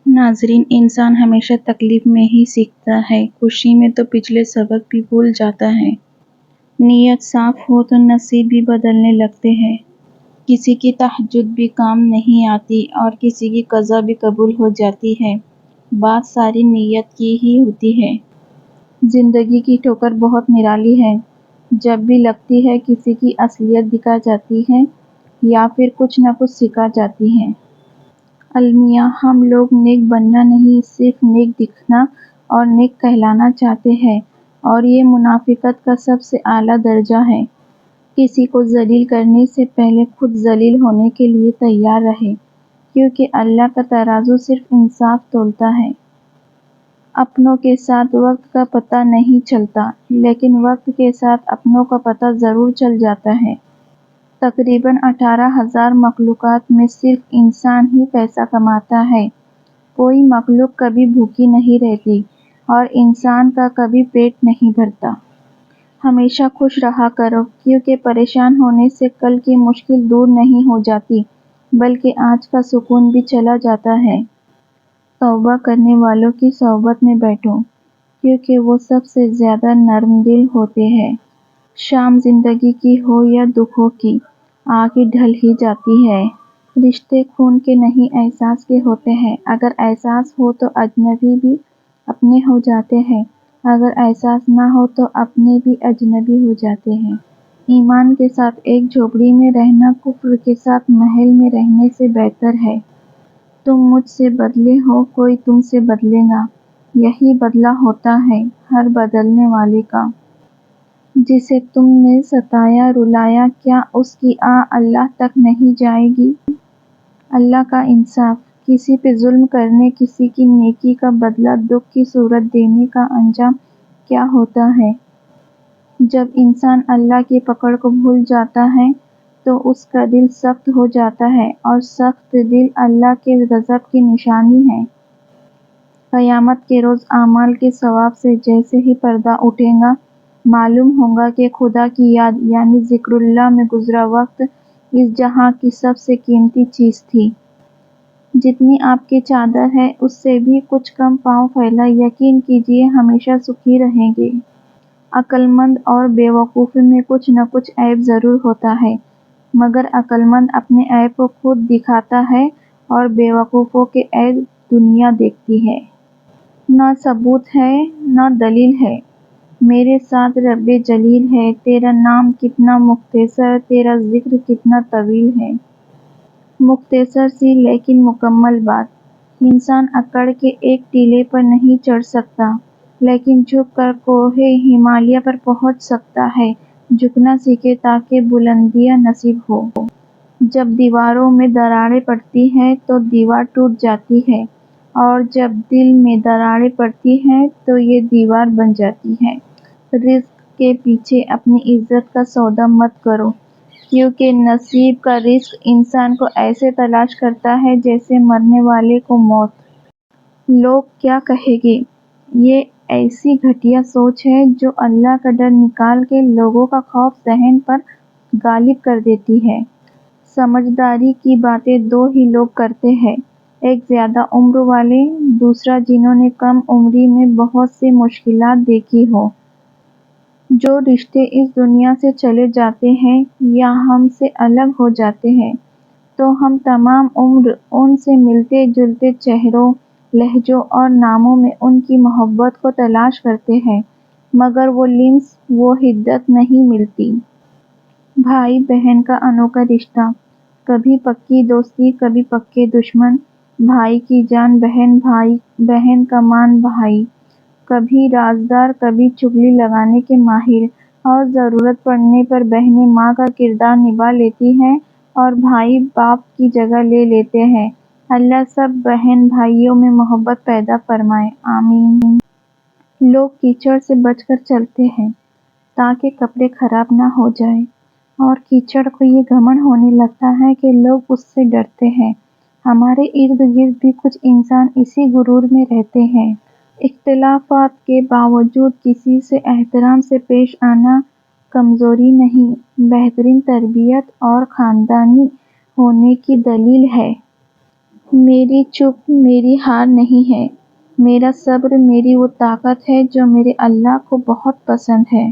ناظرین، انسان ہمیشہ تکلیف میں ہی سیکھتا ہے، خوشی میں تو پچھلے سبق بھی بھول جاتا ہے۔ نیت صاف ہو تو نصیب بھی بدلنے لگتے ہیں۔ کسی کی تہجد بھی کام نہیں آتی اور کسی کی قضا بھی قبول ہو جاتی ہے۔ بات ساری نیت کی ہی ہوتی ہے۔ زندگی کی ٹھوکر بہت نرالی ہے۔ جب بھی لگتی ہے کسی کی اصلیت دکھا جاتی ہے یا پھر کچھ نہ کچھ سکھا جاتی ہے۔ المیہ، ہم لوگ نیک بننا نہیں، صرف نیک دکھنا اور نیک کہلانا چاہتے ہیں، اور یہ منافقت کا سب سے اعلیٰ درجہ ہے۔ کسی کو ذلیل کرنے سے پہلے خود ذلیل ہونے کے لیے تیار رہے، کیونکہ اللہ کا ترازو صرف انصاف تولتا ہے۔ اپنوں کے ساتھ وقت کا پتہ نہیں چلتا، لیکن وقت کے ساتھ اپنوں کا پتہ ضرور چل جاتا ہے۔ تقریباً 18,000 مخلوقات میں صرف انسان ہی پیسہ کماتا ہے۔ کوئی مخلوق کبھی بھوکی نہیں رہتی اور انسان کا کبھی پیٹ نہیں بھرتا۔ ہمیشہ خوش رہا کرو، کیونکہ پریشان ہونے سے کل کی مشکل دور نہیں ہو جاتی، بلکہ آج کا سکون بھی چلا جاتا ہے۔ توبہ کرنے والوں کی صحبت میں بیٹھو، کیونکہ وہ سب سے زیادہ نرم دل ہوتے ہیں۔ شام زندگی کی ہو یا دکھوں کی، آ کے ڈھل ہی جاتی ہے۔ رشتے خون کے نہیں احساس کے ہوتے ہیں۔ اگر احساس ہو تو اجنبی بھی اپنے ہو جاتے ہیں، اگر احساس نہ ہو تو اپنے بھی اجنبی ہو جاتے ہیں۔ ایمان کے ساتھ ایک جھوپڑی میں رہنا کفر کے ساتھ محل میں رہنے سے بہتر ہے۔ تم مجھ سے بدلے ہو، کوئی تم سے بدلے گا، یہی بدلہ ہوتا ہے ہر بدلنے والے کا۔ جسے تم نے ستایا رلایا، کیا اس کی آہ اللہ تک نہیں جائے گی؟ اللہ کا انصاف، کسی پہ ظلم کرنے، کسی کی نیکی کا بدلہ دکھ کی صورت دینے کا انجام کیا ہوتا ہے؟ جب انسان اللہ کی پکڑ کو بھول جاتا ہے تو اس کا دل سخت ہو جاتا ہے، اور سخت دل اللہ کے غضب کی نشانی ہے۔ قیامت کے روز اعمال کے ثواب سے جیسے ہی پردہ اٹھے گا، معلوم ہوگا کہ خدا کی یاد یعنی ذکر اللہ میں گزرا وقت اس جہاں کی سب سے قیمتی چیز تھی۔ جتنی آپ کی چادر ہے اس سے بھی کچھ کم پاؤں پھیلا، یقین کیجئے ہمیشہ سکھی رہیں گے۔ عقل مند اور بے وقوف میں کچھ نہ کچھ عیب ضرور ہوتا ہے، مگر عقل مند اپنے عیب کو خود دکھاتا ہے اور بے وقوفوں کے عیب دنیا دیکھتی ہے۔ نہ ثبوت ہے نہ دلیل ہے، میرے ساتھ رب جلیل ہے۔ تیرا نام کتنا مختصر، تیرا ذکر کتنا طویل ہے۔ مختصر سی لیکن مکمل بات۔ انسان اکڑ کے ایک ٹیلے پر نہیں چڑھ سکتا، لیکن جھک کر کوہ ہمالیہ پر پہنچ سکتا ہے۔ جھکنا سیکھے تاکہ بلندیاں نصیب ہو۔ جب دیواروں میں دراڑیں پڑتی ہیں تو دیوار ٹوٹ جاتی ہے، اور جب دل میں دراڑیں پڑتی ہیں تو یہ دیوار بن جاتی ہے۔ رزق کے پیچھے اپنی عزت کا سودا مت کرو، کیونکہ نصیب کا رزق انسان کو ایسے تلاش کرتا ہے جیسے مرنے والے کو موت۔ لوگ کیا کہیں گے، یہ ایسی گھٹیا سوچ ہے جو اللہ کا ڈر نکال کے لوگوں کا خوف ذہن پر غالب کر دیتی ہے۔ سمجھداری کی باتیں دو ہی لوگ کرتے ہیں، ایک زیادہ عمر والے، دوسرا جنہوں نے کم عمری میں بہت سی مشکلات دیکھی ہوں۔ جو رشتے اس دنیا سے چلے جاتے ہیں یا ہم سے الگ ہو جاتے ہیں تو ہم تمام عمر ان سے ملتے جلتے چہروں، لہجوں اور ناموں میں ان کی محبت کو تلاش کرتے ہیں، مگر وہ لمس، وہ حدت نہیں ملتی۔ بھائی بہن کا انوکھا رشتہ، کبھی پکی دوستی کبھی پکے دشمن، بھائی کی جان بہن، بھائی بہن کا مان بھائی، کبھی رازدار کبھی چغلی لگانے کے ماہر، اور ضرورت پڑنے پر بہنیں ماں کا کردار نبھا لیتی ہیں اور بھائی باپ کی جگہ لے لیتے ہیں۔ اللہ سب بہن بھائیوں میں محبت پیدا فرمائے، آمین۔ لوگ کیچڑ سے بچ کر چلتے ہیں تاکہ کپڑے خراب نہ ہو جائیں، اور کیچڑ کو یہ گھمنڈ ہونے لگتا ہے کہ لوگ اس سے ڈرتے ہیں۔ ہمارے ارد گرد بھی کچھ انسان اسی غرور میں رہتے ہیں۔ اختلافات کے باوجود کسی سے احترام سے پیش آنا کمزوری نہیں، بہترین تربیت اور خاندانی ہونے کی دلیل ہے۔ میری چپ میری ہار نہیں ہے، میرا صبر میری وہ طاقت ہے جو میرے اللہ کو بہت پسند ہے۔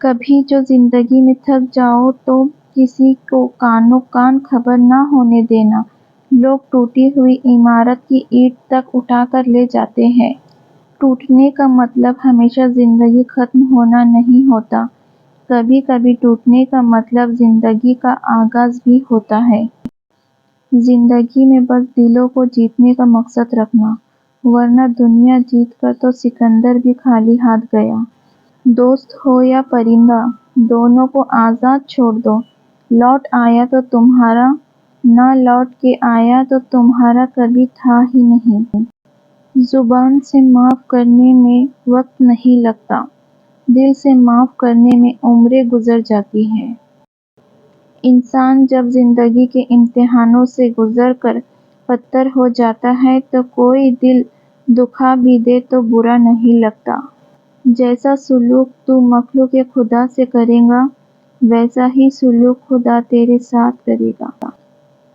کبھی جو زندگی میں تھک جاؤ تو کسی کو کانوں کان خبر نہ ہونے دینا۔ لوگ ٹوٹی ہوئی عمارت کی اینٹ تک اٹھا کر لے جاتے ہیں۔ ٹوٹنے کا مطلب ہمیشہ زندگی ختم ہونا نہیں ہوتا، کبھی کبھی ٹوٹنے کا مطلب زندگی کا آغاز بھی ہوتا ہے۔ زندگی میں بس دلوں کو جیتنے کا مقصد رکھنا، ورنہ دنیا جیت کر تو سکندر بھی خالی ہاتھ گیا۔ دوست ہو یا پرندہ، دونوں کو آزاد چھوڑ دو۔ لوٹ آیا تو تمہارا، نہ لوٹ کے آیا تو تمہارا کبھی تھا ہی نہیں۔ زبان سے معاف کرنے میں وقت نہیں لگتا، دل سے معاف کرنے میں عمریں گزر جاتی ہیں۔ انسان جب زندگی کے امتحانوں سے گزر کر پتھر ہو جاتا ہے تو کوئی دل دکھا بھی دے تو برا نہیں لگتا۔ جیسا سلوک تو مخلوق خدا سے کرے گا، ویسا ہی سلوک خدا تیرے ساتھ کرے گا۔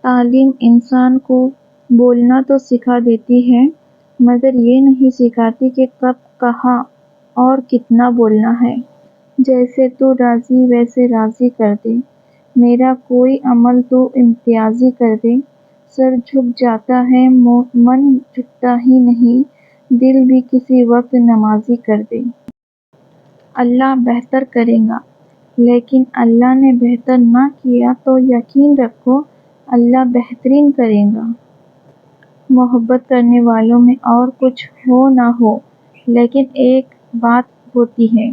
تعلیم انسان کو بولنا تو سکھا دیتی ہے، مگر یہ نہیں سکھاتی کہ کب، کہاں اور کتنا بولنا ہے۔ جیسے تو راضی ویسے راضی کر دے، میرا کوئی عمل تو امتیازی کر دے۔ سر جھک جاتا ہے من جھکتا ہی نہیں، دل بھی کسی وقت نمازی کر دے۔ اللہ بہتر کرے گا، لیکن اللہ نے بہتر نہ کیا تو یقین رکھو اللہ بہترین کرے گا۔ محبت کرنے والوں میں اور کچھ ہو نہ ہو، لیکن ایک بات ہوتی ہے،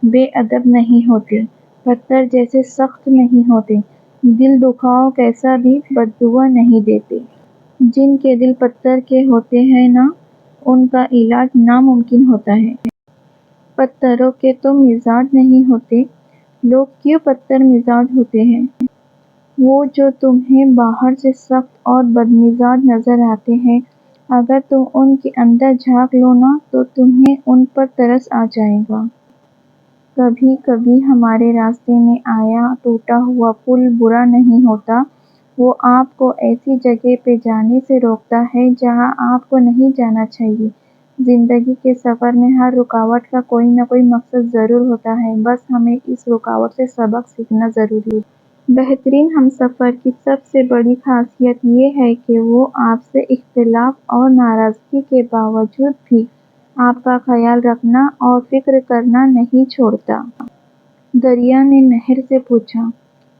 بے ادب نہیں ہوتے، پتھر جیسے سخت نہیں ہوتے، دل دکھاؤ کیسا بھی بددعا نہیں دیتے۔ جن کے دل پتھر کے ہوتے ہیں نا، ان کا علاج ناممکن ہوتا ہے۔ پتھروں کے تو مزاج نہیں ہوتے، لوگ کیوں پتھر مزاج ہوتے ہیں؟ وہ جو تمہیں باہر سے سخت اور بدمزاج نظر آتے ہیں، اگر تم ان کے اندر جھانک لو نا تو تمہیں ان پر ترس آ جائے گا۔ کبھی کبھی ہمارے راستے میں آیا ٹوٹا ہوا پل برا نہیں ہوتا، وہ آپ کو ایسی جگہ پہ جانے سے روکتا ہے جہاں آپ کو نہیں جانا چاہیے۔ زندگی کے سفر میں ہر رکاوٹ کا کوئی نہ کوئی مقصد ضرور ہوتا ہے، بس ہمیں اس رکاوٹ سے سبق سیکھنا ضروری ہے۔ بہترین ہمسفر کی سب سے بڑی خاصیت یہ ہے کہ وہ آپ سے اختلاف اور ناراضگی کے باوجود بھی آپ کا خیال رکھنا اور فکر کرنا نہیں چھوڑتا۔ دریا نے نہر سے پوچھا،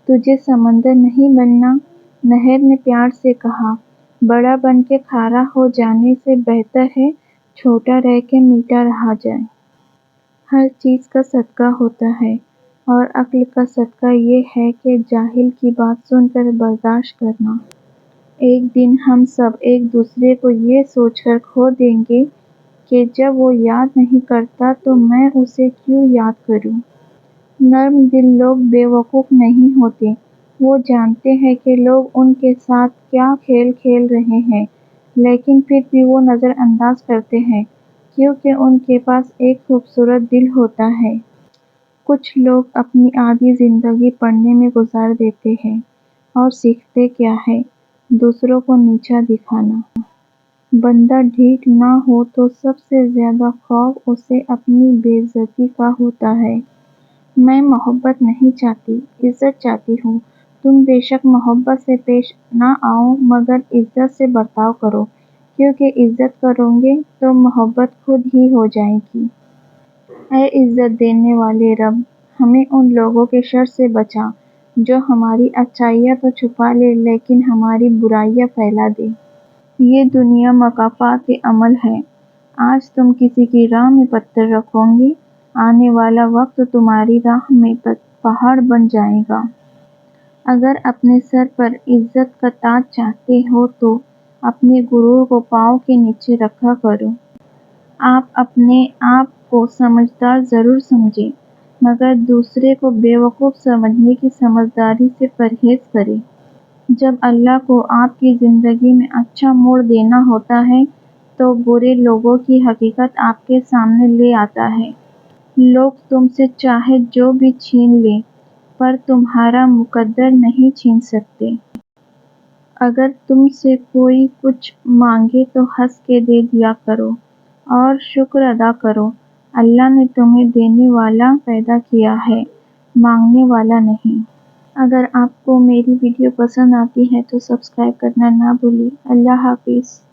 تجھے سمندر نہیں بننا؟ نہر نے پیار سے کہا، بڑا بن کے کھارا ہو جانے سے بہتر ہے چھوٹا رہ کے میٹھا رہا جائے۔ ہر چیز کا صدقہ ہوتا ہے، اور عقل کا صدقہ یہ ہے کہ جاہل کی بات سن کر برداشت کرنا۔ ایک دن ہم سب ایک دوسرے کو یہ سوچ کر کھو دیں گے کہ جب وہ یاد نہیں کرتا تو میں اسے کیوں یاد کروں۔ نرم دل لوگ بے وقوف نہیں ہوتے، وہ جانتے ہیں کہ لوگ ان کے ساتھ کیا کھیل کھیل رہے ہیں، لیکن پھر بھی وہ نظر انداز کرتے ہیں، کیونکہ ان کے پاس ایک خوبصورت دل ہوتا ہے۔ کچھ لوگ اپنی آدھی زندگی پڑھنے میں گزار دیتے ہیں، اور سیکھتے کیا ہے؟ دوسروں کو نیچا دکھانا۔ بندہ ڈھیٹ نہ ہو تو سب سے زیادہ خوف اسے اپنی بے عزتی کا ہوتا ہے۔ میں محبت نہیں چاہتی، عزت چاہتی ہوں۔ تم بے شک محبت سے پیش نہ آؤ مگر عزت سے برتاؤ کرو، کیونکہ عزت کرو گے تو محبت خود ہی ہو جائے گی۔ اے عزت دینے والے رب، ہمیں ان لوگوں کے شر سے بچا جو ہماری اچھائیاں تو چھپا لے لیکن ہماری برائیاں پھیلا دے۔ یہ دنیا مکافات عمل ہے، آج تم کسی کی راہ میں پتھر رکھو گے، آنے والا وقت تمہاری راہ میں پہاڑ بن جائے گا۔ اگر اپنے سر پر عزت کا تاج چاہتے ہو تو اپنے غرور کو پاؤں کے نیچے رکھا کرو۔ آپ اپنے آپ کو سمجھدار ضرور سمجھیں، مگر دوسرے کو بے وقوف سمجھنے کی سمجھداری سے پرہیز کریں۔ جب اللہ کو آپ کی زندگی میں اچھا موڑ دینا ہوتا ہے تو برے لوگوں کی حقیقت آپ کے سامنے لے آتا ہے۔ لوگ تم سے چاہے جو بھی چھین لیں، پر تمہارا مقدر نہیں چھین سکتے۔ اگر تم سے کوئی کچھ مانگے تو ہنس کے دے دیا کرو اور شکر ادا کرو۔ اللہ نے تمہیں دینے والا پیدا کیا ہے، مانگنے والا نہیں۔ اگر آپ کو میری ویڈیو پسند آتی ہے تو سبسکرائب کرنا نہ بھولیں۔ اللہ حافظ۔